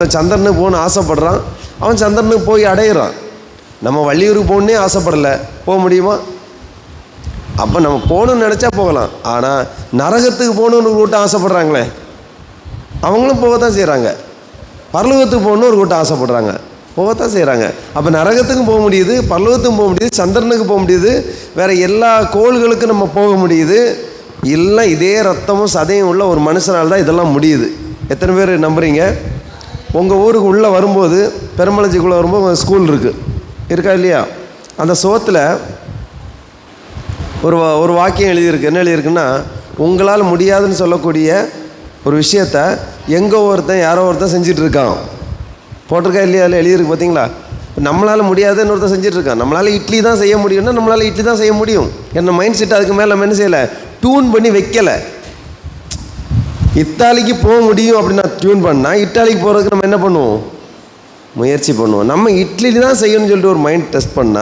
சந்திரனுக்கு போகணுன்னு ஆசைப்படுறான், அவன் சந்திரனுக்கு போய் அடையிறான். நம்ம வள்ளியூருக்கு போகணுன்னே ஆசைப்படலை, போக முடியுமா? அப்போ நம்ம போகணுன்னு நினச்சா போகலாம். ஆனால் நரகத்துக்கு போகணுன்னு ஒரு கூட்டம் ஆசைப்படுறாங்களே, அவங்களும் போகத்தான் செய்கிறாங்க. பரலோகத்துக்கு போகணுன்னு ஒரு கூட்டம் ஆசைப்படுறாங்க, போகத்தான் செய்கிறாங்க. அப்போ நரகத்துக்கும் போக முடியுது, பரலோகத்துக்கும் போக முடியுது, சந்திரனுக்கு போக முடியுது, வேறு எல்லா கோள்களுக்கும் நம்ம போக முடியுது. இல்லை, இதே ரத்தமும் சதையும் உள்ள ஒரு மனுஷனால் தான் இதெல்லாம் முடியுது. எத்தனை பேர் நம்புறீங்க? உங்கள் ஊருக்கு உள்ளே வரும்போது, பெருமளஞ்சிக்குள்ளே வரும்போது உங்கள் ஸ்கூல் இருக்கா இல்லையா? அந்த சுவத்தில் ஒரு வாக்கியம் எழுதியிருக்கு. என்ன எழுதியிருக்குன்னா, உங்களால் முடியாதுன்னு சொல்லக்கூடிய ஒரு விஷயத்த எங்கே யாரோ ஒருத்தன் செஞ்சிட்ருக்கான் போட்டிருக்கா இல்லையா? அதில் எழுதியிருக்கு பார்த்தீங்களா? நம்மளால் முடியாதுன்னு ஒருத்தர் செஞ்சிட்ருக்கான். நம்மளால் இட்லி தான் செய்ய முடியும்னா நம்மளால் இட்லி தான் செய்ய முடியும். என்ன மைண்ட் செட் அதுக்கு மேலே நம்ம என்ன செய்யலை, டியூன் பண்ணி வைக்கலை. இத்தாலிக்கு போக முடியும் அப்படின்னு நான் டியூன் பண்ணால், இத்தாலிக்கு போகிறதுக்கு நம்ம என்ன பண்ணுவோம், முயற்சி பண்ணுவோம். நம்ம இட்லி தான் செய்யணும்னு சொல்லிட்டு ஒரு மைண்ட் டெஸ்ட் பண்ணால்